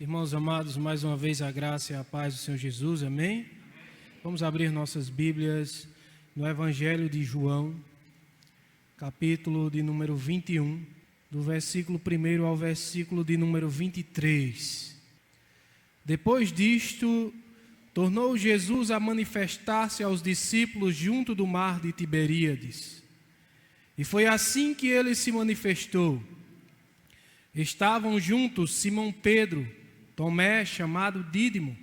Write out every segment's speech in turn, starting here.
Irmãos amados, mais uma vez a graça e a paz do Senhor Jesus, amém? Vamos abrir nossas Bíblias no Evangelho de João, capítulo de número 21, do versículo 1 ao versículo de número 23. Depois disto, tornou Jesus a manifestar-se aos discípulos junto do mar de Tiberíades. E foi assim que ele se manifestou. Estavam juntos Simão Pedro, Tomé, chamado Dídimo,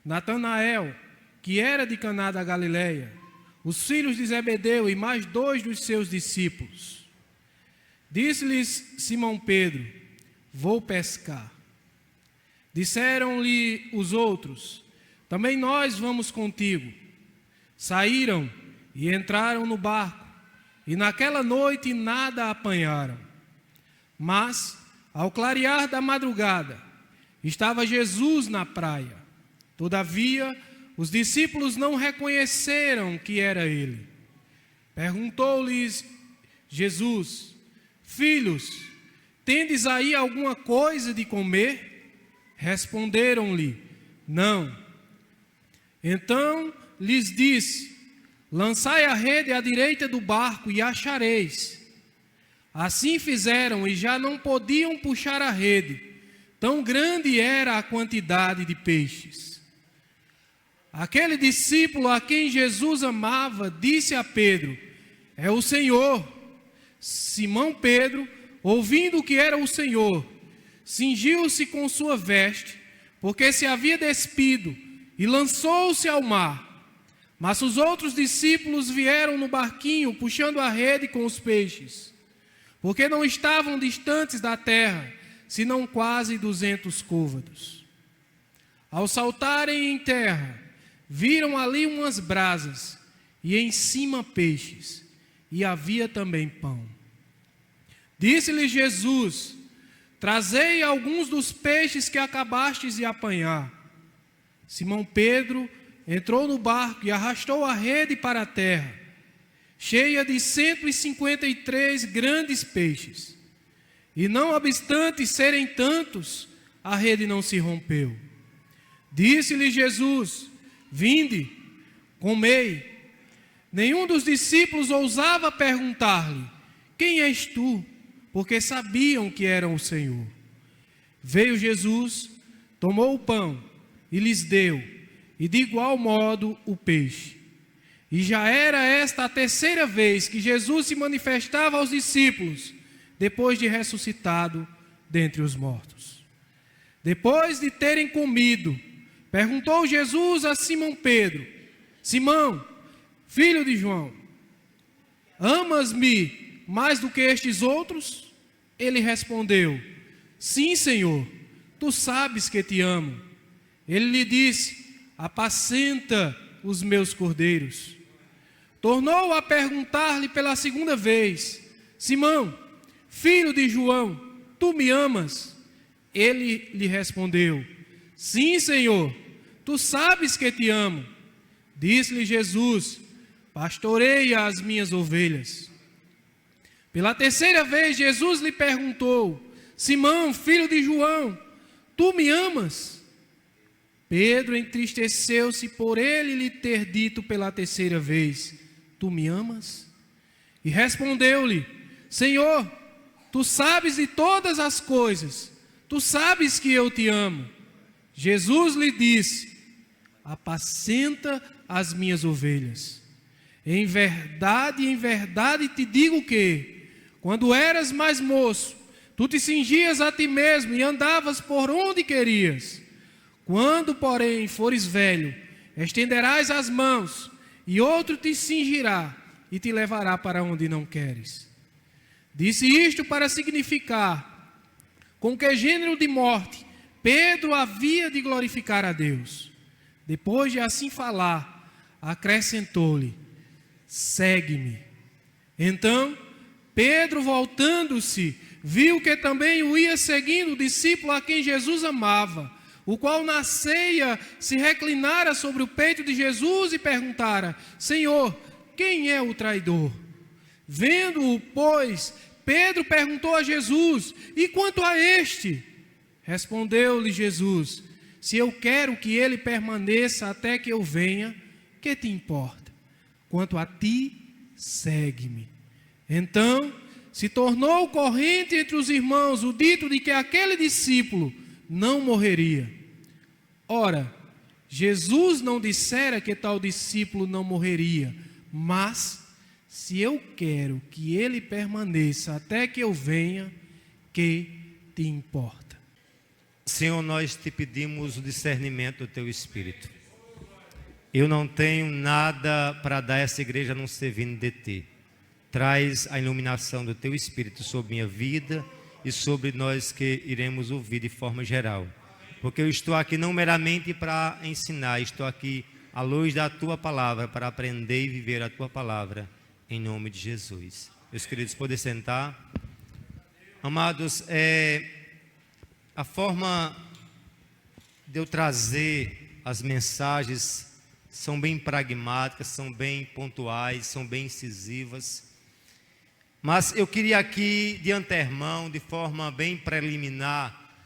Natanael, que era de Caná da Galileia, os filhos de Zebedeu e mais 2 dos seus discípulos. Disse-lhes Simão Pedro: vou pescar. Disseram-lhe os outros: também nós vamos contigo. Saíram e entraram no barco, e naquela noite nada apanharam. Mas, ao clarear da madrugada, estava Jesus na praia. Todavia, os discípulos não reconheceram que era ele. Perguntou-lhes Jesus: filhos, tendes aí alguma coisa de comer? Responderam-lhe: não. Então lhes disse: lançai a rede à direita do barco e achareis. Assim fizeram e já não podiam puxar a rede, tão grande era a quantidade de peixes. Aquele discípulo a quem Jesus amava disse a Pedro: é o Senhor. Simão Pedro, ouvindo que era o Senhor, cingiu-se com sua veste, porque se havia despido, e lançou-se ao mar. Mas os outros discípulos vieram no barquinho, puxando a rede com os peixes, porque não estavam distantes da terra, senão quase 200 côvados. Ao saltarem em terra, viram ali umas brasas, e em cima peixes, e havia também pão. Disse-lhe Jesus: trazei alguns dos peixes que acabastes de apanhar. Simão Pedro entrou no barco e arrastou a rede para a terra, cheia de 153 grandes peixes. E não obstante serem tantos, a rede não se rompeu. Disse-lhe Jesus: vinde, comei. Nenhum dos discípulos ousava perguntar-lhe: quem és tu? Porque sabiam que era o Senhor. Veio Jesus, tomou o pão e lhes deu, e de igual modo o peixe. E já era esta a terceira vez que Jesus se manifestava aos discípulos, depois de ressuscitado dentre os mortos. Depois de terem comido, perguntou Jesus a Simão Pedro: Simão, filho de João, amas-me mais do que estes outros? Ele respondeu: sim, Senhor, tu sabes que te amo. Ele lhe disse: apacenta os meus cordeiros. Tornou a perguntar-lhe pela segunda vez: Simão, filho de João, tu me amas? Ele lhe respondeu: sim, Senhor, tu sabes que te amo. Disse-lhe Jesus: pastoreia as minhas ovelhas. Pela terceira vez Jesus lhe perguntou: Simão, filho de João, tu me amas? Pedro entristeceu-se por ele lhe ter dito pela terceira vez: tu me amas? E respondeu-lhe: Senhor, tu sabes de todas as coisas, tu sabes que eu te amo. Jesus lhe disse: apacenta as minhas ovelhas. Em verdade te digo que, quando eras mais moço, tu te cingias a ti mesmo e andavas por onde querias. Quando, porém, fores velho, estenderás as mãos, e outro te cingirá e te levará para onde não queres. Disse isto para significar com que gênero de morte Pedro havia de glorificar a Deus. Depois de assim falar, acrescentou-lhe: segue-me. Então, Pedro, voltando-se, viu que também o ia seguindo o discípulo a quem Jesus amava, o qual na ceia se reclinara sobre o peito de Jesus e perguntara: Senhor, quem é o traidor? Vendo-o, pois, Pedro perguntou a Jesus: e quanto a este? Respondeu-lhe Jesus: se eu quero que ele permaneça até que eu venha, que te importa? Quanto a ti, segue-me. Então, se tornou corrente entre os irmãos o dito de que aquele discípulo não morreria. Ora, Jesus não dissera que tal discípulo não morreria, mas, se eu quero que ele permaneça até que eu venha, que te importa? Senhor, nós te pedimos o discernimento do teu Espírito. Eu não tenho nada para dar a essa igreja a não ser vindo de ti. Traz a iluminação do teu Espírito sobre minha vida e sobre nós que iremos ouvir de forma geral. Porque eu estou aqui não meramente para ensinar, estou aqui à luz da tua palavra, para aprender e viver a tua palavra, em nome de Jesus. Meus queridos, podem sentar. Amados, a forma de eu trazer as mensagens são bem pragmáticas, são bem pontuais, são bem incisivas. Mas eu queria aqui, de antemão, de forma bem preliminar,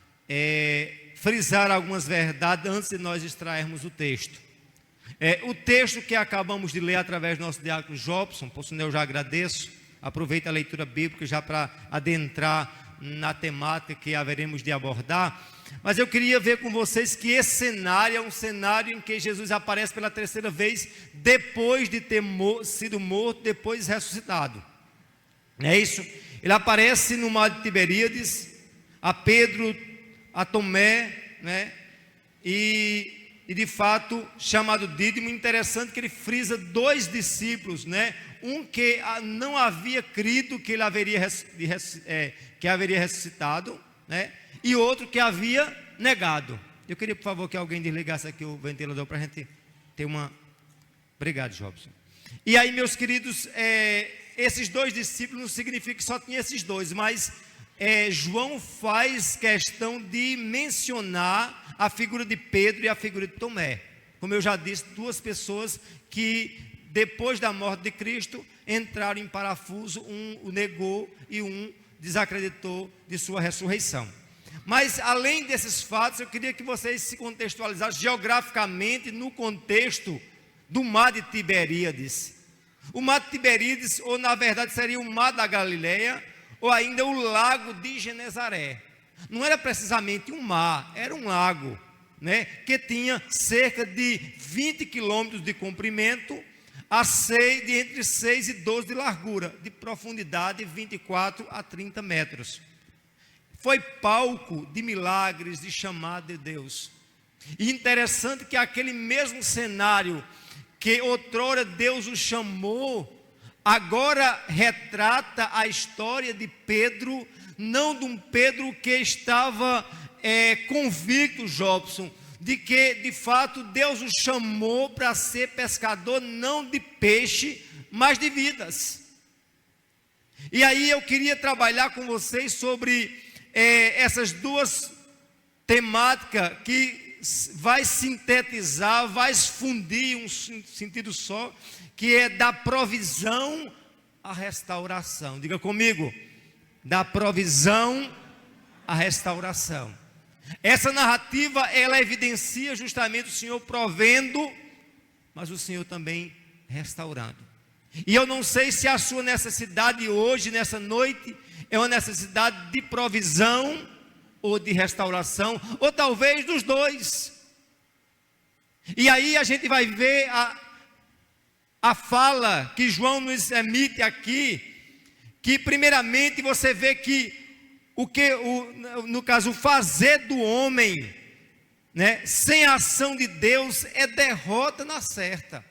frisar algumas verdades antes de nós extrairmos o texto. O texto que acabamos de ler através do nosso diácono Jobson, por sinal eu já agradeço, aproveita a leitura bíblica já para adentrar na temática que haveremos de abordar. Mas eu queria ver com vocês que esse cenário é um cenário em que Jesus aparece pela terceira vez, depois de ter sido morto, depois ressuscitado. Não é isso? Ele aparece no mar de Tiberíades, a Pedro, a Tomé, né? E de fato, chamado Dídimo. Interessante que ele frisa dois discípulos, né? Um que não havia crido que ele haveria ressuscitado, né? E outro que havia negado. Eu queria, por favor, que alguém desligasse aqui o ventilador para a gente ter uma... Obrigado, Jobson. E aí, meus queridos, esses dois discípulos não significa que só tinha esses dois, mas João faz questão de mencionar a figura de Pedro e a figura de Tomé. Como eu já disse, duas pessoas que depois da morte de Cristo entraram em parafuso, um o negou e um desacreditou de sua ressurreição. Mas além desses fatos, eu queria que vocês se contextualizassem geograficamente no contexto do mar de Tiberíades. O mar de Tiberíades, ou na verdade seria o mar da Galileia, ou ainda o lago de Genezaré. Não era precisamente um mar, era um lago, né, que tinha cerca de 20 quilômetros de comprimento, de entre 6 e 12 de largura, de profundidade 24 a 30 metros. Foi palco de milagres, de chamada de Deus. E interessante que aquele mesmo cenário que outrora Deus o chamou, agora retrata a história de Pedro, não de um Pedro que estava convicto, Jobson, de que de fato Deus o chamou para ser pescador não de peixe, mas de vidas. E aí eu queria trabalhar com vocês sobre essas duas temáticas que vai sintetizar, vai fundir um sentido só, que é da provisão à restauração. Diga comigo, da provisão à restauração. Essa narrativa, ela evidencia justamente o Senhor provendo, mas o Senhor também restaurando. E eu não sei se a sua necessidade hoje, nessa noite, é uma necessidade de provisão ou de restauração, ou talvez dos dois. E aí a gente vai ver a fala que João nos emite aqui, que primeiramente você vê que no caso, o fazer do homem, né, sem a ação de Deus é derrota na certa.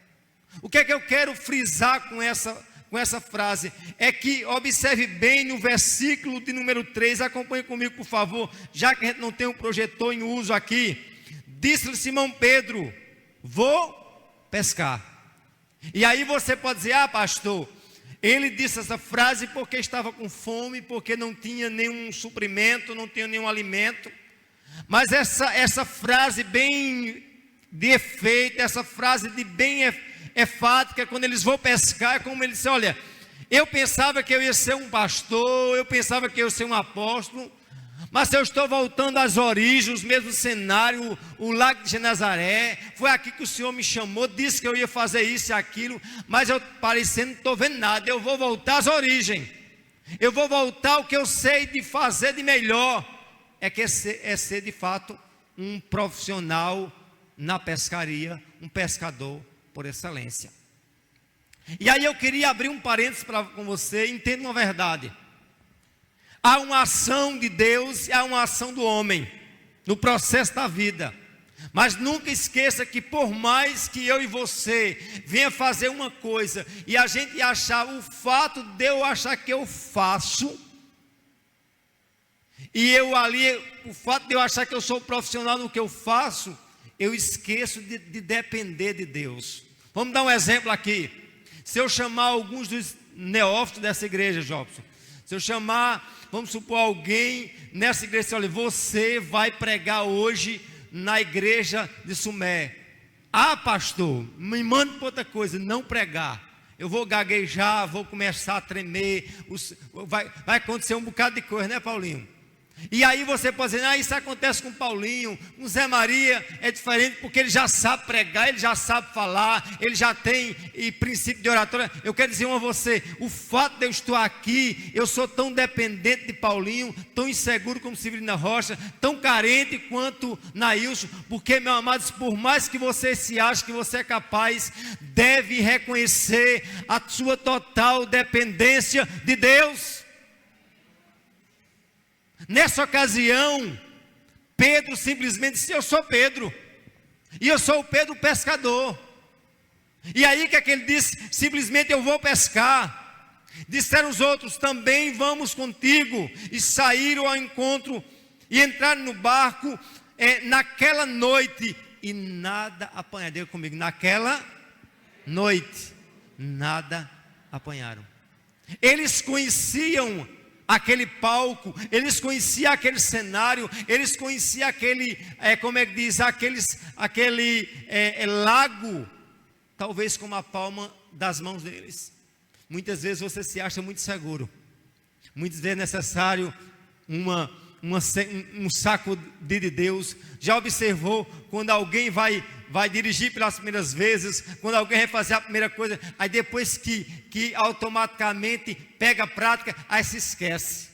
O que é que eu quero frisar com essa frase? É que observe bem no versículo de número 3, acompanhe comigo por favor, já que a gente não tem um projetor em uso aqui. Disse-lhe Simão Pedro: vou pescar. E aí você pode dizer: ah, pastor, ele disse essa frase porque estava com fome, porque não tinha nenhum suprimento, não tinha nenhum alimento. Mas essa frase bem de efeito, essa frase de bem enfática, quando eles vão pescar, é como ele disse: olha, eu pensava que eu ia ser um pastor, eu pensava que eu ia ser um apóstolo, Mas eu estou voltando às origens, o mesmo cenário, o lago de Genezaré. Foi aqui que o Senhor me chamou, disse que eu ia fazer isso e aquilo, mas eu parecendo não estou vendo nada. Eu vou voltar às origens. Eu vou voltar ao que eu sei de fazer de melhor. É ser de fato um profissional na pescaria, um pescador por excelência. E aí eu queria abrir um parênteses com você. Entenda uma verdade. Há uma ação de Deus e há uma ação do homem no processo da vida. Mas nunca esqueça que por mais que eu e você venha fazer uma coisa e a gente achar, o fato de eu achar que eu faço, e eu ali, o fato de eu achar que eu sou profissional no que eu faço, eu esqueço de depender de Deus. Vamos dar um exemplo aqui. Se eu chamar alguns dos neófitos dessa igreja, Jobson, se eu chamar, vamos supor, alguém nessa igreja, olha, você vai pregar hoje na igreja de Sumé. Ah, pastor, me manda para outra coisa, não pregar. Eu vou gaguejar, vou começar a tremer, vai acontecer um bocado de coisa, né, Paulinho? E aí você pode dizer, isso acontece com Paulinho, com Zé Maria é diferente, porque ele já sabe pregar, ele já sabe falar, ele já tem princípio de oratória. Eu quero dizer a você, o fato de eu estar aqui, eu sou tão dependente de Paulinho, tão inseguro como Severina Rocha, tão carente quanto Nailson, porque, meu amado, por mais que você se ache que você é capaz, deve reconhecer a sua total dependência de Deus. Nessa ocasião, Pedro simplesmente disse, eu sou Pedro, e eu sou o Pedro pescador. E aí o que é que ele disse? Simplesmente eu vou pescar. Disseram os outros, também vamos contigo. E saíram ao encontro, e entraram no barco, naquela noite, e nada apanharam. Diga comigo, naquela noite, nada apanharam. Eles conheciam aquele palco, eles conheciam aquele cenário, eles conheciam aquele, como é que diz, aquele lago, talvez com a palma das mãos deles. Muitas vezes você se acha muito seguro, muitas vezes é necessário um saco de Deus. Já observou quando alguém vai dirigir pelas primeiras vezes, quando alguém vai fazer a primeira coisa, aí depois que automaticamente pega a prática, aí se esquece,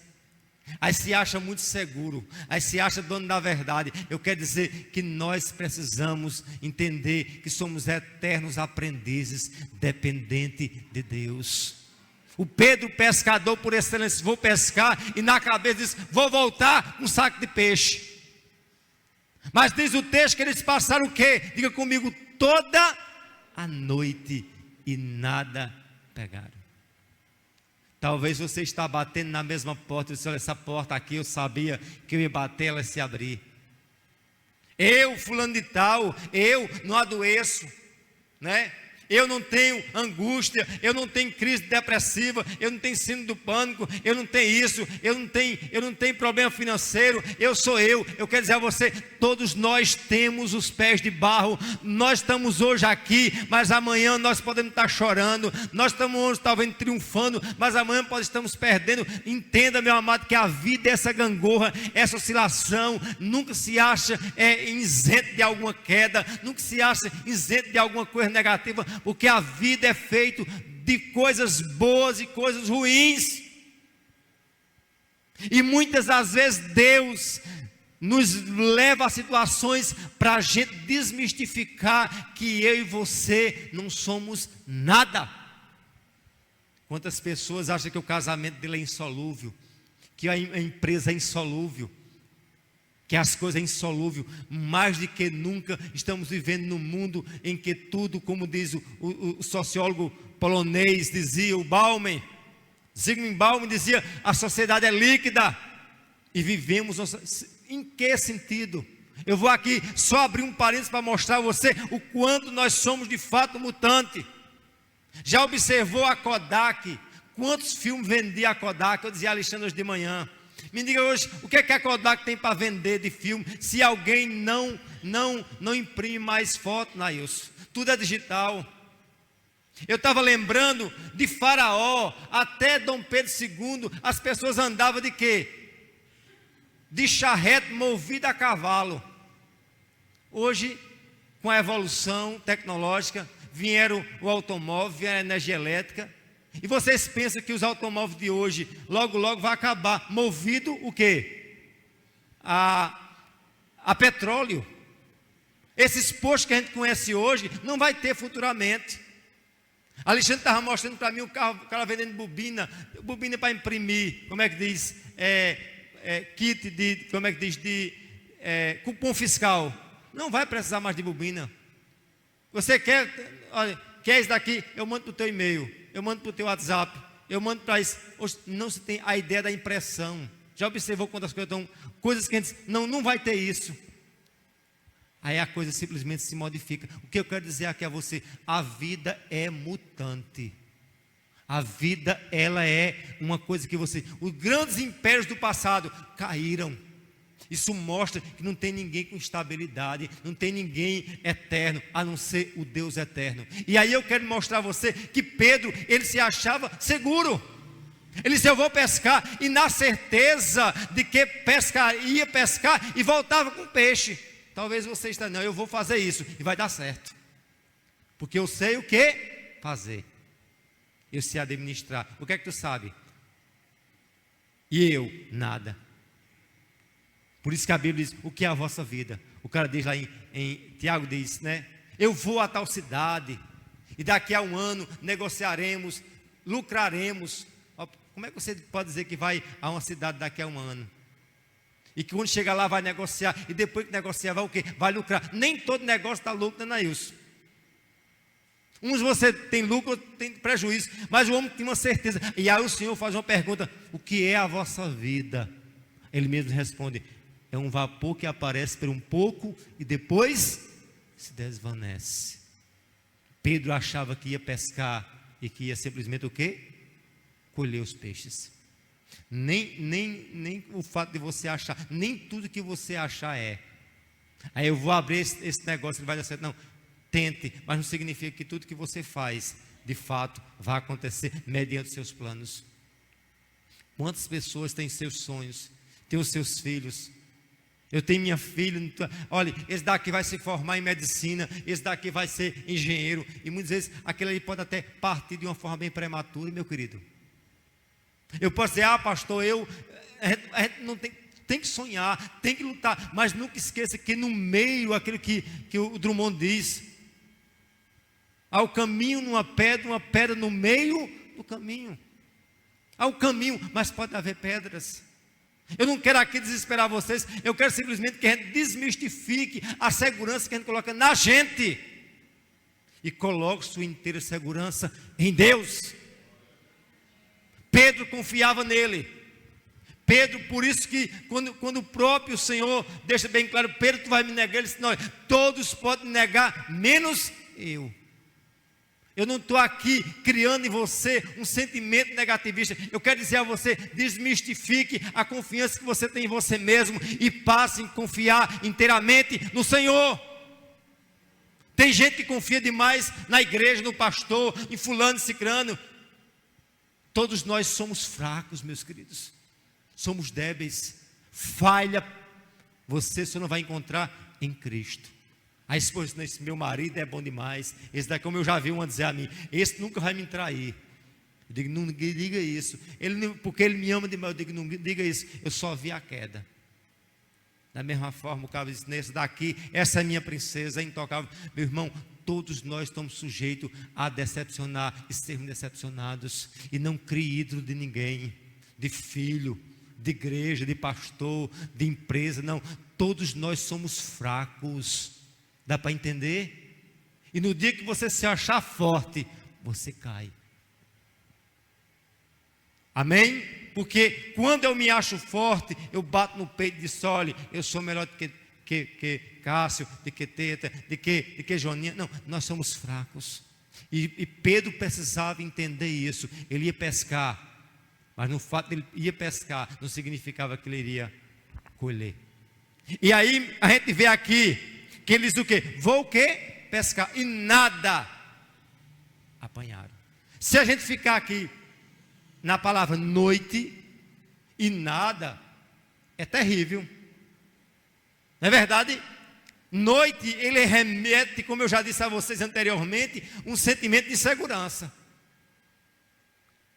aí se acha muito seguro, aí se acha dono da verdade. Eu quero dizer que nós precisamos entender que somos eternos aprendizes, dependentes de Deus. O Pedro pescador por excelência, vou pescar, e na cabeça diz, vou voltar com um saco de peixe. Mas diz o texto que eles passaram o quê? Diga comigo, toda a noite e nada pegaram. Talvez você está batendo na mesma porta e disse, olha, essa porta aqui eu sabia que eu ia bater, ela se abrir. Eu, fulano de tal, eu não adoeço, né? Eu não tenho angústia, eu não tenho crise depressiva, eu não tenho síndrome do pânico, eu não tenho isso, eu não tenho problema financeiro, eu sou eu. Eu quero dizer a você, todos nós temos os pés de barro. Nós estamos hoje aqui, mas amanhã nós podemos estar chorando. Nós estamos hoje talvez triunfando, mas amanhã podemos estar perdendo. Entenda, meu amado, que a vida é essa gangorra, essa oscilação. Nunca se acha isento de alguma queda, nunca se acha isento de alguma coisa negativa, porque a vida é feita de coisas boas e coisas ruins. E muitas das vezes Deus nos leva a situações para a gente desmistificar que eu e você não somos nada. Quantas pessoas acham que o casamento dele é insolúvel, que a empresa é insolúvel, que as coisas são insolúveis? Mais do que nunca estamos vivendo num mundo em que tudo, como diz o sociólogo polonês, dizia o Bauman, Zygmunt Bauman dizia, a sociedade é líquida. E vivemos, em que sentido? Eu vou aqui só abrir um parênteses para mostrar a você o quanto nós somos de fato mutante. Já observou a Kodak? Quantos filmes vendia a Kodak? Eu dizia a Alexandre hoje de manhã, me diga hoje, o que é que a Kodak tem para vender de filme, se alguém não imprime mais foto, Nailson? Tudo é digital. Eu estava lembrando de Faraó, até Dom Pedro II, as pessoas andavam de quê? de charrete movida a cavalo. Hoje, com a evolução tecnológica, vieram o automóvel, vieram a energia elétrica. E vocês pensam que os automóveis de hoje, logo, logo vai acabar movido o quê? A petróleo. Esses postos que a gente conhece hoje, não vai ter futuramente. Alexandre estava mostrando para mim o cara vendendo bobina para imprimir, como é que diz, kit de, como é que diz, cupom fiscal. Não vai precisar mais de bobina. Você quer, olha, quer isso daqui? Eu mando para o teu e-mail, eu mando para o teu WhatsApp, eu mando para isso. Hoje não se tem a ideia da impressão. Já observou quantas coisas estão, coisas que a gente diz, não vai ter isso. Aí a coisa simplesmente se modifica. O que eu quero dizer aqui a você, a vida é mutante. A vida, ela é uma coisa que você... Os grandes impérios do passado caíram. Isso mostra que não tem ninguém com estabilidade, não tem ninguém eterno, a não ser o Deus eterno. E aí eu quero mostrar a você que Pedro, ele se achava seguro. Ele disse, eu vou pescar, e na certeza de que ia pescar e voltava com peixe. Talvez você esteja, não, eu vou fazer isso e vai dar certo. Porque eu sei o que fazer. Eu sei administrar. O que é que tu sabe? E eu, nada. Por isso que a Bíblia diz, o que é a vossa vida? O cara diz lá em Tiago diz, né? Eu vou a tal cidade e daqui a um ano negociaremos, lucraremos. Como é que você pode dizer que vai a uma cidade daqui a um ano? E que quando chegar lá vai negociar, e depois que negociar vai o quê? Vai lucrar. Nem todo negócio está lucro, Anaílson. Uns você tem lucro, outros tem prejuízo, mas o homem tem uma certeza. E aí o Senhor faz uma pergunta, o que é a vossa vida? Ele mesmo responde, é um vapor que aparece por um pouco e depois se desvanece. Pedro achava que ia pescar e que ia simplesmente o quê? Colher os peixes. Nem o fato de você achar, nem tudo que você achar é. Aí eu vou abrir esse negócio, ele vai dar certo. Não, tente, mas não significa que tudo que você faz, de fato, vai acontecer mediante os seus planos. Quantas pessoas têm seus sonhos, têm os seus filhos? Eu tenho minha filha, olha, esse daqui vai se formar em medicina, esse daqui vai ser engenheiro, e muitas vezes aquele ali pode até partir de uma forma bem prematura, meu querido. Eu posso dizer, pastor, a gente não tem que sonhar, tem que lutar, mas nunca esqueça que no meio, aquilo que o Drummond diz, há o caminho numa pedra no meio do caminho. Há o caminho, mas pode haver pedras. Eu não quero aqui desesperar vocês, eu quero simplesmente que a gente desmistifique a segurança que a gente coloca na gente e coloque sua inteira segurança em Deus. Pedro confiava nele. Pedro, por isso que quando o próprio Senhor deixa bem claro, Pedro, tu vai me negar, ele disse, não, todos podem negar, menos eu. Eu não estou aqui criando em você um sentimento negativista. Eu quero dizer a você, desmistifique a confiança que você tem em você mesmo e passe a confiar inteiramente no Senhor. Tem gente que confia demais na igreja, no pastor, em fulano, cicrano. Todos nós somos fracos, meus queridos. Somos débeis. Falha, você só não vai encontrar em Cristo. A esposa, esse meu marido é bom demais. Esse daqui, como eu já vi uma dizer a mim, esse nunca vai me trair. Eu digo, não diga isso. Porque ele me ama demais. Eu digo, não diga isso. Eu só vi a queda. Da mesma forma, o cara diz, nesse daqui, essa é minha princesa, é intocável. Meu irmão, todos nós estamos sujeitos a decepcionar e sermos decepcionados. E não crie ídolo de ninguém, de filho, de igreja, de pastor, de empresa. Não, todos nós somos fracos. Dá para entender? E no dia que você se achar forte, você cai. Amém? Porque quando eu me acho forte, eu bato no peito e disse, olha, eu sou melhor do que Cássio, de que Teta, de que Joninha. Não, nós somos fracos. E Pedro precisava entender isso. Ele ia pescar, mas no fato de ele ia pescar, não significava que ele iria colher. E aí a gente vê aqui, que ele diz o quê? Vou o quê? Pescar. E nada apanharam. Se a gente ficar aqui na palavra noite e nada, é terrível. Não é verdade? Noite, ele remete, como eu já disse a vocês anteriormente, um sentimento de insegurança.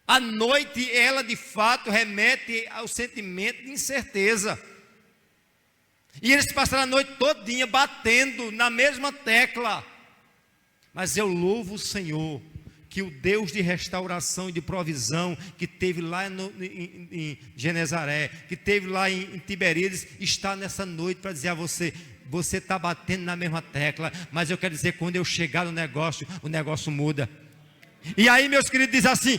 A noite, ela de fato remete ao sentimento de incerteza. E eles passaram a noite todinha batendo na mesma tecla. Mas eu louvo o Senhor, que o Deus de restauração e de provisão, que teve lá em Genezaré, que teve lá em Tiberíades, está nessa noite para dizer a você: você está batendo na mesma tecla, mas eu quero dizer, quando eu chegar no negócio, o negócio muda. E aí, meus queridos, diz assim,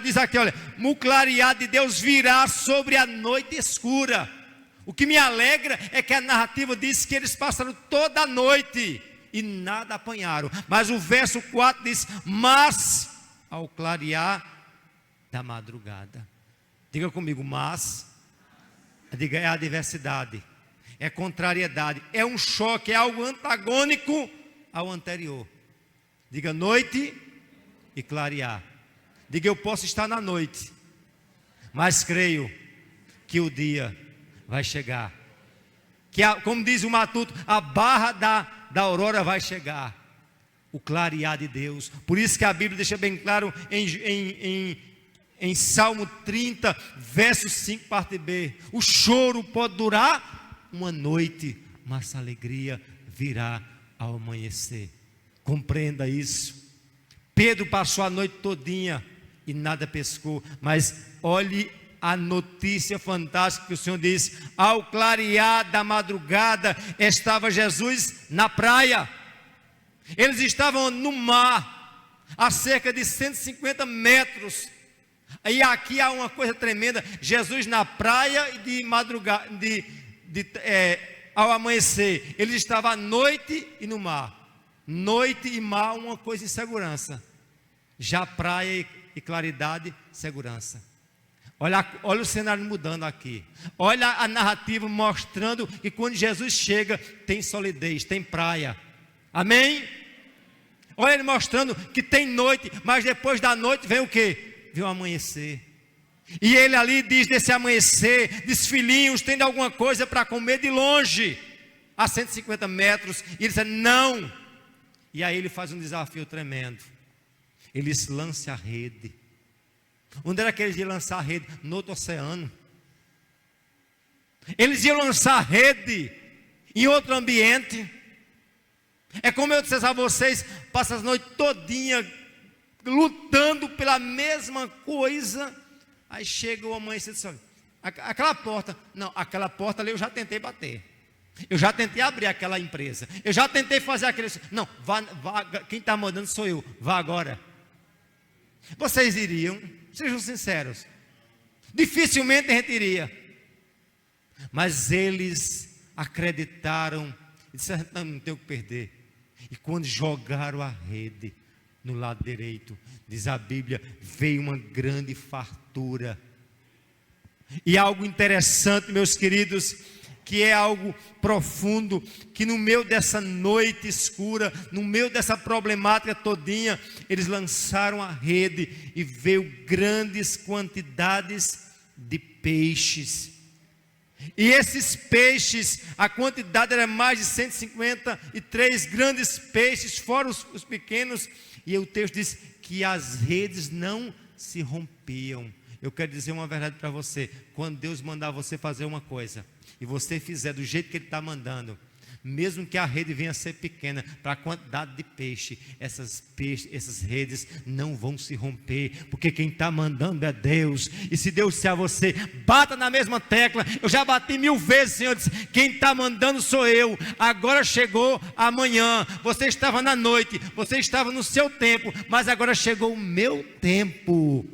diz aqui, o clarear de Deus virá sobre a noite escura. O que me alegra é que a narrativa diz que eles passaram toda a noite e nada apanharam. Mas o verso 4 diz: mas ao clarear da madrugada. Diga comigo, mas. Diga, é adversidade, é contrariedade, é um choque, é algo antagônico ao anterior. Diga, noite e clarear. Diga, eu posso estar na noite, mas creio que o dia vai chegar. Como diz o Matuto, a barra da aurora vai chegar. O clarear de Deus. Por isso que a Bíblia deixa bem claro em Salmo 30, verso 5, parte B: o choro pode durar uma noite, mas a alegria virá ao amanhecer. Compreenda isso. Pedro passou a noite todinha e nada pescou, mas olhe a notícia fantástica que o Senhor diz: ao clarear da madrugada estava Jesus na praia. Eles estavam no mar, a cerca de 150 metros. E aqui há uma coisa tremenda: Jesus na praia e de madrugada, ao amanhecer. Ele estava à noite e no mar. Noite e mar, uma coisa em segurança. Já praia e claridade, segurança. Olha o cenário mudando aqui. Olha a narrativa mostrando que quando Jesus chega, tem solidez, tem praia. Amém? Olha ele mostrando que tem noite, mas depois da noite vem o quê? Vem o amanhecer. E ele ali diz desse amanhecer, diz: filhinhos, tem alguma coisa para comer de longe, a 150 metros. E ele diz: não. E aí ele faz um desafio tremendo. Ele se lança a rede. Onde era que eles iam lançar a rede? No outro oceano. Eles iam lançar a rede em outro ambiente. É como eu disse a vocês, passa as noites todinha lutando pela mesma coisa. Aí chega o amanhecer e diz: aquela porta, não, aquela porta ali eu já tentei bater. Eu já tentei abrir aquela empresa. Eu já tentei fazer aquele. Não, vá, quem está mandando sou eu. Vá agora. Vocês iriam? Sejam sinceros. Dificilmente a gente iria. Mas eles acreditaram e disseram: não tem o que perder. E quando jogaram a rede no lado direito, diz a Bíblia, veio uma grande fartura. E algo interessante, meus queridos, que é algo profundo, que no meio dessa noite escura, no meio dessa problemática todinha, eles lançaram a rede e veio grandes quantidades de peixes. E esses peixes, a quantidade era mais de 153 grandes peixes, fora os pequenos. E o texto diz que as redes não se rompiam. Eu quero dizer uma verdade para você: quando Deus mandar você fazer uma coisa e você fizer do jeito que Ele está mandando, mesmo que a rede venha a ser pequena, para a quantidade de peixe, essas redes não vão se romper, porque quem está mandando é Deus. E se Deus disser a você, bata na mesma tecla, eu já bati 1000 vezes, Senhor disse, quem está mandando sou eu. Agora chegou amanhã, você estava na noite, você estava no seu tempo, mas agora chegou o meu tempo.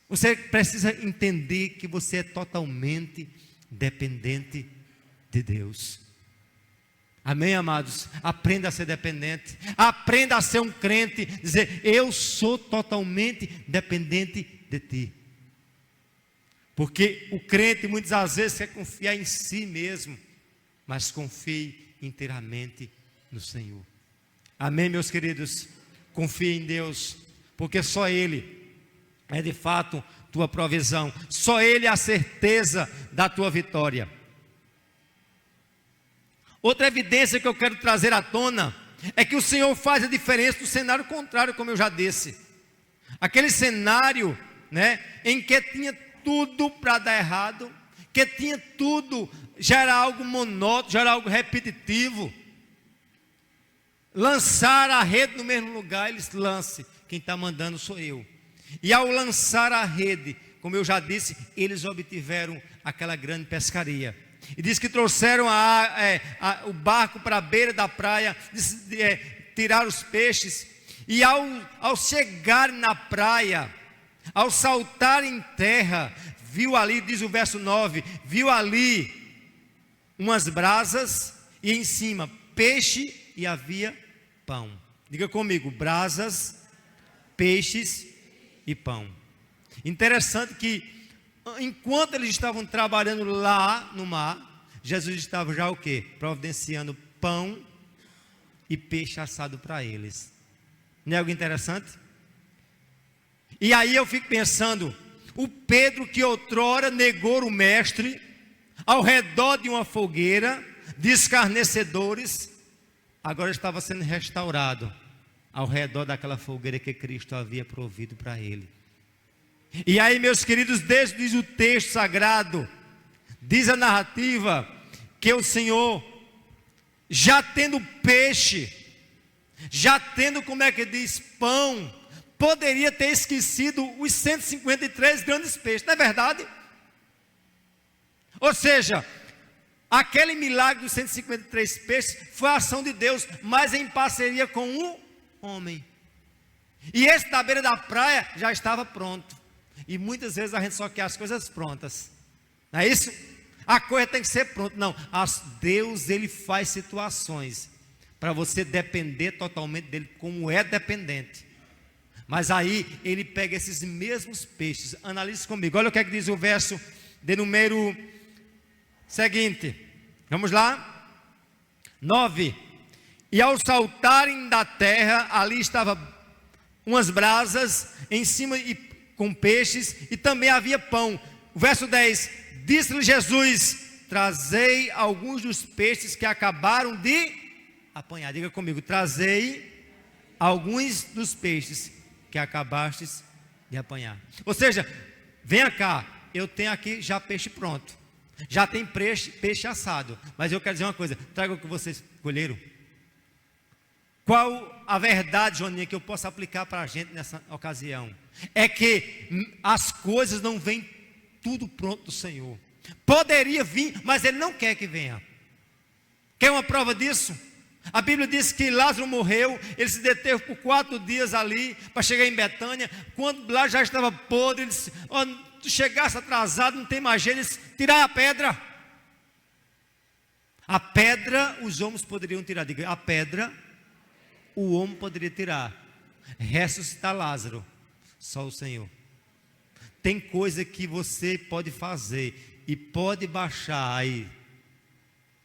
Você precisa entender que você é totalmente dependente de Deus. Amém, amados? Aprenda a ser dependente. Aprenda a ser um crente. Dizer, eu sou totalmente dependente de ti. Porque o crente muitas das vezes quer confiar em si mesmo, mas confie inteiramente no Senhor. Amém, meus queridos? Confie em Deus, porque só Ele é de fato tua provisão. Só Ele é a certeza da tua vitória. Outra evidência que eu quero trazer à tona é que o Senhor faz a diferença do cenário contrário, como eu já disse. Aquele cenário, né, em que tinha tudo para dar errado, que tinha tudo, já era algo monótono, já era algo repetitivo. Lançar a rede no mesmo lugar, eles lance, quem está mandando sou eu. E ao lançar a rede, como eu já disse, eles obtiveram aquela grande pescaria. E diz que trouxeram o barco para a beira da praia, tiraram os peixes. E ao chegar na praia, ao saltar em terra, viu ali, diz o verso 9, viu ali umas brasas e em cima peixe e havia pão. Diga comigo, brasas, peixes e pão. Interessante que enquanto eles estavam trabalhando lá no mar, Jesus estava já o quê? Providenciando pão e peixe assado para eles. Não é algo interessante? E aí eu fico pensando, o Pedro que outrora negou o mestre, ao redor de uma fogueira, de escarnecedores, agora estava sendo restaurado, ao redor daquela fogueira que Cristo havia provido para ele. E aí, meus queridos, diz o texto sagrado, diz a narrativa, que o Senhor, já tendo peixe, já tendo, como é que diz, pão, poderia ter esquecido os 153 grandes peixes, não é verdade? Ou seja, aquele milagre dos 153 peixes foi a ação de Deus, mas em parceria com o homem. E esse da beira da praia já estava pronto. E muitas vezes a gente só quer as coisas prontas, não é isso? A coisa tem que ser pronta. Não, Deus, Ele faz situações para você depender totalmente dEle, como é dependente. Mas aí Ele pega esses mesmos peixes. Analise comigo, olha o que é que diz o verso de número seguinte. Vamos lá? 9. E ao saltarem da terra, ali estava umas brasas em cima com peixes, e também havia pão. O verso 10, disse-lhe Jesus, trazei alguns dos peixes que acabaram de apanhar. Diga comigo, trazei alguns dos peixes que acabastes de apanhar. Ou seja, venha cá, eu tenho aqui já peixe pronto, já tem peixe assado, mas eu quero dizer uma coisa, traga o que vocês colheram. Qual a verdade, Joninha, que eu posso aplicar para a gente nessa ocasião? É que as coisas não vêm tudo pronto do Senhor. Poderia vir, mas Ele não quer que venha. Quer uma prova disso? A Bíblia diz que Lázaro morreu, ele se deteve por 4 dias ali, para chegar em Betânia. Quando lá já estava podre, ele disse, tu chegasse atrasado, não tem mais jeito, ele disse, tirar a pedra. A pedra, os homens poderiam tirar, diga, a pedra, o homem poderia tirar, ressuscitar Lázaro, só o Senhor. Tem coisa que você pode fazer e pode baixar aí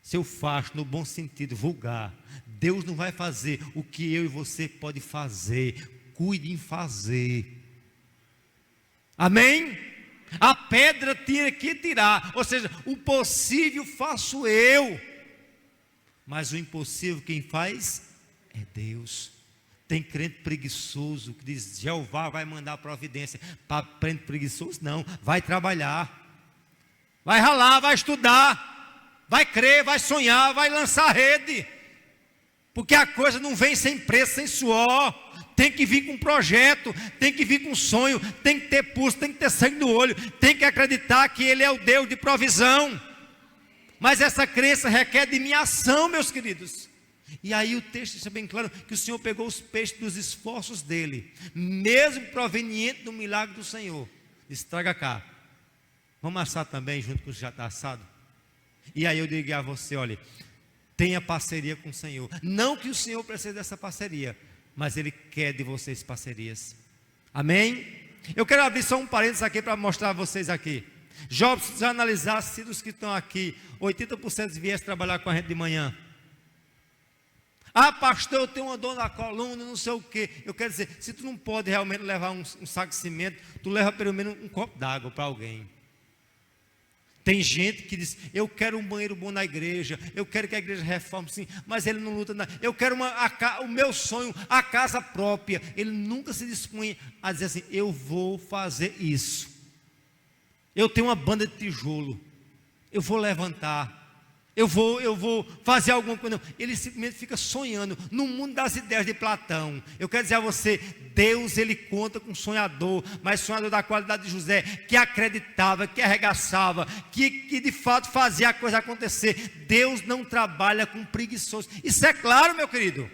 seu facho no bom sentido, vulgar. Deus não vai fazer o que eu e você pode fazer. Cuide em fazer. Amém? A pedra tinha que tirar, ou seja, o possível faço eu, mas o impossível quem faz é Deus. Tem crente preguiçoso que diz, Jeová vai mandar providência. Para crente preguiçoso não, vai trabalhar, vai ralar, vai estudar, vai crer, vai sonhar, vai lançar rede, porque a coisa não vem sem preço, sem suor. Tem que vir com projeto, tem que vir com sonho, tem que ter pulso, tem que ter sangue no olho, tem que acreditar que Ele é o Deus de provisão. Mas essa crença requer de minha ação, meus queridos. E aí o texto deixa bem claro que o Senhor pegou os peixes dos esforços dele, mesmo proveniente do milagre do Senhor. Disse, traga cá, vamos assar também junto com o que já está assado. E aí eu digo a você, olha, tenha parceria com o Senhor. Não que o Senhor precise dessa parceria, mas Ele quer de vocês parcerias. Amém? Eu quero abrir só um parênteses aqui para mostrar a vocês aqui. Jobs, se já analisasse, se dos que estão aqui, 80% viessem trabalhar com a gente de manhã, Ah, pastor, eu tenho uma dor na coluna, não sei o quê. Eu quero dizer, se tu não pode realmente levar um saco de cimento, tu leva pelo menos um copo d'água para alguém. Tem gente que diz, eu quero um banheiro bom na igreja, eu quero que a igreja reforme, sim, mas ele não luta nada. Eu quero o meu sonho, a casa própria. Ele nunca se dispõe a dizer assim, eu vou fazer isso. Eu tenho uma banda de tijolo, eu vou levantar, eu vou fazer alguma coisa. Não. Ele simplesmente fica sonhando no mundo das ideias de Platão. Eu quero dizer a você, Deus, ele conta com um sonhador, mas sonhador da qualidade de José, que acreditava, que arregaçava, que de fato fazia a coisa acontecer. Deus não trabalha com preguiçosos. Isso é claro, meu querido.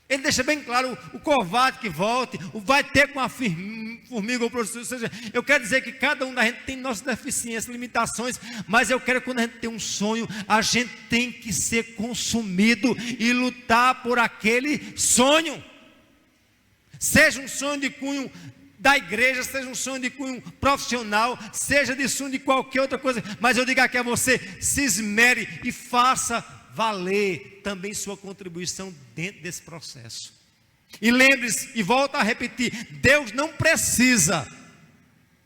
Ele deixa bem claro, o covarde que volte, vai ter com a formiga ou prostituta. Ou seja, eu quero dizer que cada um da gente tem nossas deficiências, limitações, mas eu quero que quando a gente tem um sonho, a gente tem que ser consumido e lutar por aquele sonho. Seja um sonho de cunho da igreja, seja um sonho de cunho profissional, seja de sonho de qualquer outra coisa, mas eu digo aqui a você, se esmere e faça valer também sua contribuição dentro desse processo. E lembre-se, e volto a repetir, Deus não precisa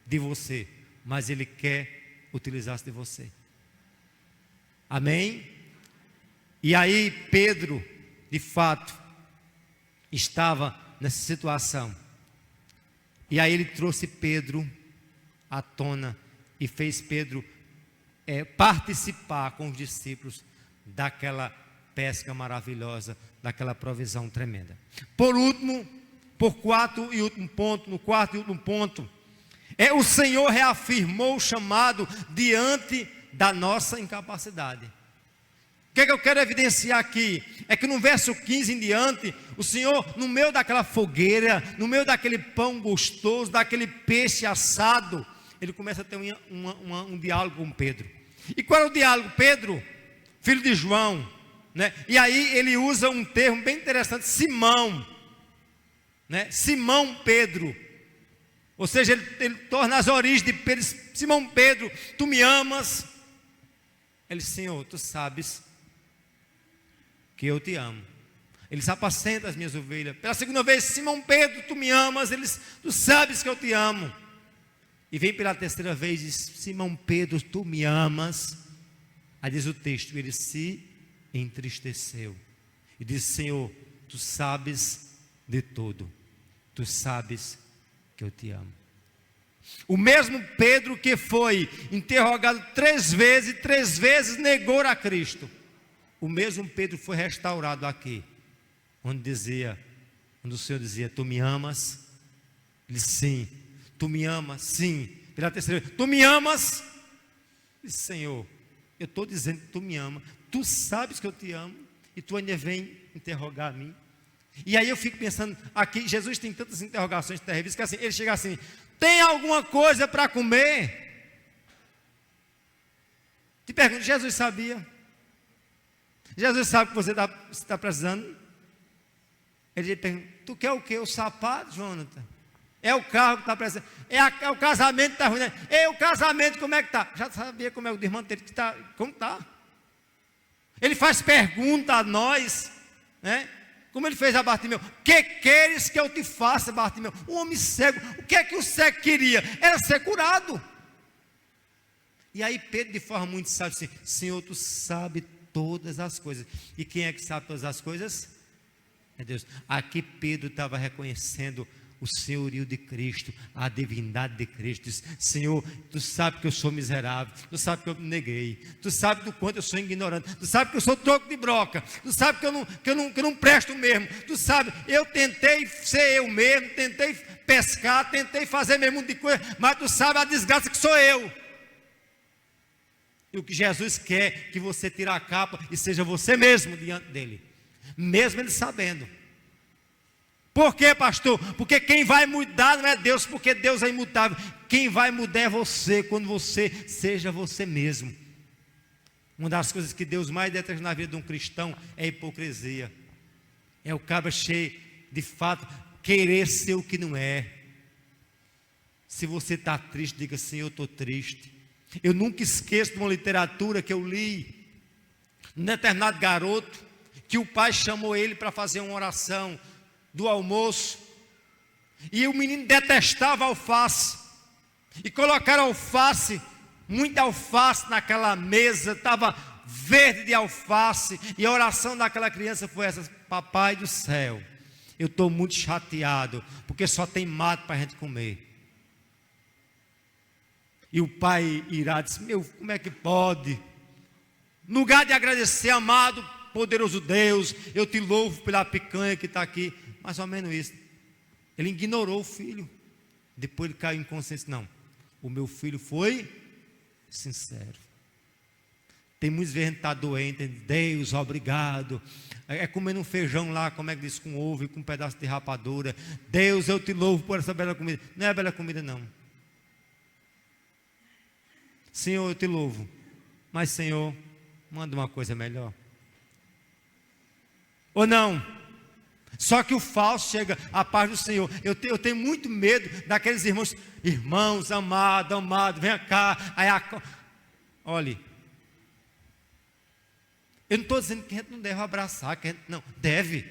de você, mas Ele quer utilizar-se de você. Amém? E aí Pedro, de fato, estava nessa situação. E aí ele trouxe Pedro à tona e fez Pedro participar com os discípulos daquela pesca maravilhosa, daquela provisão tremenda. Por último, no quarto e último ponto, o Senhor reafirmou o chamado diante da nossa incapacidade. O que eu quero evidenciar aqui? É que no verso 15 em diante, o Senhor, no meio daquela fogueira, no meio daquele pão gostoso, daquele peixe assado, Ele começa a ter um diálogo com Pedro. E qual é o diálogo? Pedro, filho de João, né? E aí ele usa um termo bem interessante, Simão, né? Simão Pedro, ou seja, ele torna as origens de Pedro. Simão Pedro, tu me amas? Ele disse, Senhor, tu sabes que eu te amo. Ele disse, apacenta as minhas ovelhas. Pela segunda vez, Simão Pedro, tu me amas? Ele disse, tu sabes que eu te amo. E vem pela terceira vez e diz, Simão Pedro, tu me amas? Aí diz o texto, ele se entristeceu e disse, Senhor, tu sabes de tudo, tu sabes que eu te amo. O mesmo Pedro que foi interrogado 3 vezes e 3 vezes negou a Cristo, o mesmo Pedro foi restaurado aqui, onde o Senhor dizia, tu me amas? Ele disse, sim. Tu me amas? Sim. Pela terceira vez, tu me amas? Ele disse, Senhor, eu estou dizendo que tu me amas, tu sabes que eu te amo, e tu ainda vem interrogar a mim. E aí eu fico pensando, aqui Jesus tem tantas interrogações terríveis, que assim, ele chega assim, tem alguma coisa para comer? Te pergunto, Jesus sabia? Jesus sabe que você está precisando? Ele pergunta, tu quer o quê? O sapato, Jonathan? É o carro que está precisando? É o casamento que está ruim? É o casamento, como é que está? Já sabia como é o irmão dele que está? Como está? Ele faz pergunta a nós, né? Como ele fez a Bartimeu, que queres que eu te faça, Bartimeu? Um homem cego, o que é que o cego queria? Era ser curado. E aí Pedro, de forma muito sábia, disse, Senhor, tu sabe todas as coisas. E quem é que sabe todas as coisas? É Deus. Aqui Pedro estava reconhecendo o senhorio de Cristo, a divindade de Cristo. Diz, Senhor, tu sabe que eu sou miserável, tu sabe que eu me neguei, tu sabe do quanto eu sou ignorante, tu sabe que eu sou troco de broca, tu sabe que eu não presto mesmo, tu sabe, eu tentei ser eu mesmo, tentei pescar, tentei fazer mesmo de coisa, mas tu sabe a desgraça que sou eu. E o que Jesus quer, que você tire a capa e seja você mesmo diante dele, mesmo ele sabendo. Por quê, pastor? Porque quem vai mudar não é Deus, porque Deus é imutável. Quem vai mudar é você, quando você seja você mesmo. Uma das coisas que Deus mais detesta na vida de um cristão é a hipocrisia. É o cabra cheio, de fato, querer ser o que não é. Se você está triste, diga assim, eu estou triste. Eu nunca esqueço de uma literatura que eu li, um determinado garoto, que o pai chamou ele para fazer uma oração do almoço, e o menino detestava alface, e colocaram alface, muita alface naquela mesa, estava verde de alface, e a oração daquela criança foi essa: papai do céu, eu estou muito chateado, porque só tem mato para a gente comer. E o pai irado disse: meu, como é que pode? No lugar de agradecer, amado, poderoso Deus, eu te louvo pela picanha que está aqui, mais ou menos isso. Ele ignorou o filho. Depois ele caiu em consciência: não, o meu filho foi sincero. Tem muitas vezes a gente está doente, Deus, obrigado. É comendo um feijão lá, como é que diz, com ovo e com um pedaço de rapadura. Deus, eu te louvo por essa bela comida. Não é bela comida, não. Senhor, eu te louvo, mas Senhor, manda uma coisa melhor. Ou não? Só que o falso chega, a paz do Senhor. Eu tenho muito medo daqueles irmãos, amado, vem cá. Olhe, eu não estou dizendo que a gente não deve abraçar, que a gente não deve,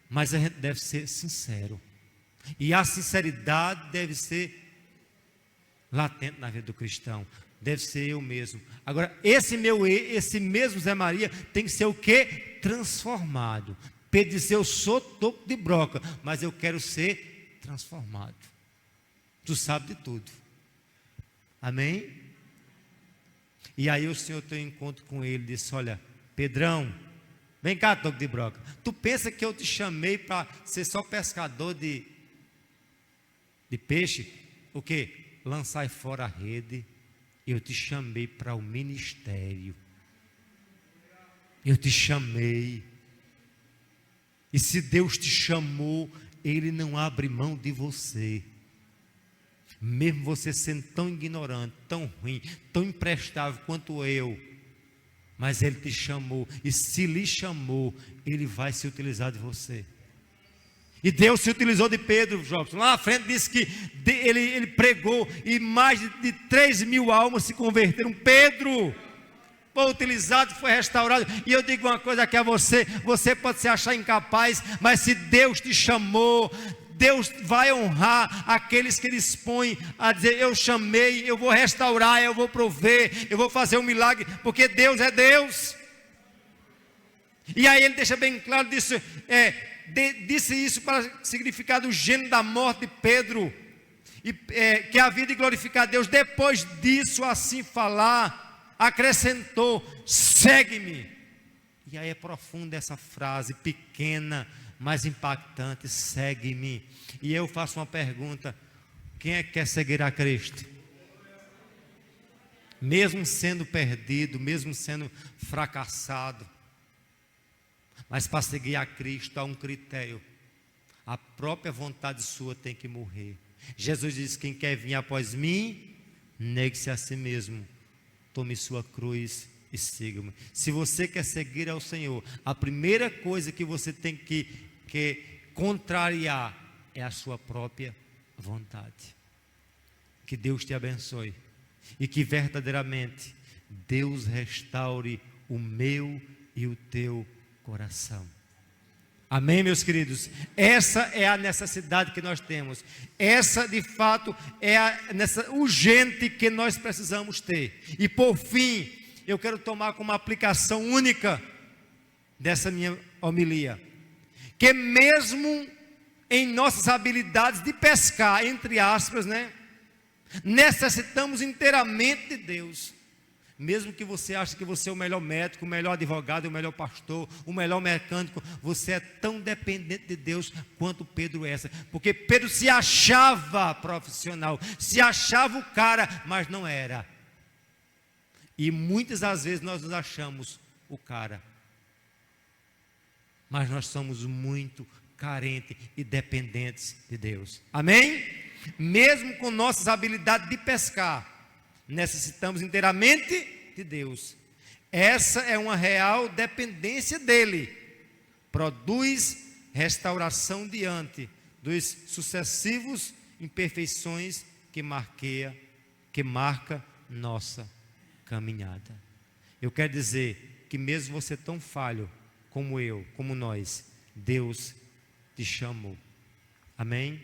mas a gente deve ser sincero. E a sinceridade deve ser latente na vida do cristão. Deve ser eu mesmo. Agora, esse mesmo Zé Maria tem que ser o quê? Transformado. Pedro disse: eu sou toco de broca, mas eu quero ser transformado. Tu sabe de tudo. Amém? E aí o Senhor tem um encontro com ele, disse: olha, Pedrão, vem cá, toco de broca. Tu pensa que eu te chamei para ser só pescador de peixe? O quê? Lançai fora a rede. Eu te chamei para o ministério. Eu te chamei. E se Deus te chamou, Ele não abre mão de você. Mesmo você sendo tão ignorante, tão ruim, tão imprestável quanto eu, mas Ele te chamou. E se lhe chamou, Ele vai se utilizar de você. E Deus se utilizou de Pedro, Jobson. Lá na frente disse que ele pregou e mais de 3.000 almas se converteram. Pedro foi utilizado, foi restaurado. E eu digo uma coisa aqui a você: você pode se achar incapaz, mas se Deus te chamou, Deus vai honrar aqueles que dispõem a dizer: eu chamei, eu vou restaurar, eu vou prover, eu vou fazer um milagre, porque Deus é Deus. E aí ele deixa bem claro, disse isso para significar do gênero da morte de Pedro, que havia de glorificar a Deus. Depois disso, assim falar, acrescentou: segue-me. E aí é profunda essa frase, pequena, mas impactante: segue-me. E eu faço uma pergunta: quem é que quer seguir a Cristo? Mesmo sendo perdido, mesmo sendo fracassado. Mas para seguir a Cristo há um critério: a própria vontade sua tem que morrer. Jesus disse: quem quer vir após mim, negue-se a si mesmo, tome sua cruz e siga-me. Se você quer seguir ao Senhor, a primeira coisa que você tem que contrariar é a sua própria vontade. Que Deus te abençoe e que verdadeiramente Deus restaure o meu e o teu coração. Amém, meus queridos? Essa é a necessidade que nós temos. Essa, de fato, é nessa urgente que nós precisamos ter. E por fim, eu quero tomar como aplicação única dessa minha homilia, que mesmo em nossas habilidades de pescar, entre aspas, necessitamos inteiramente de Deus. Mesmo que você ache que você é o melhor médico, o melhor advogado, o melhor pastor, o melhor mecânico, você é tão dependente de Deus quanto Pedro é. Porque Pedro se achava profissional, se achava o cara, mas não era. E muitas das vezes nós nos achamos o cara, mas nós somos muito carentes e dependentes de Deus. Amém? Mesmo com nossas habilidades de pescar, necessitamos inteiramente de Deus. Essa é uma real dependência dele. Produz restauração diante dos sucessivos imperfeições que marca nossa caminhada. Eu quero dizer que mesmo você tão falho como eu, como nós, Deus te chamou. Amém?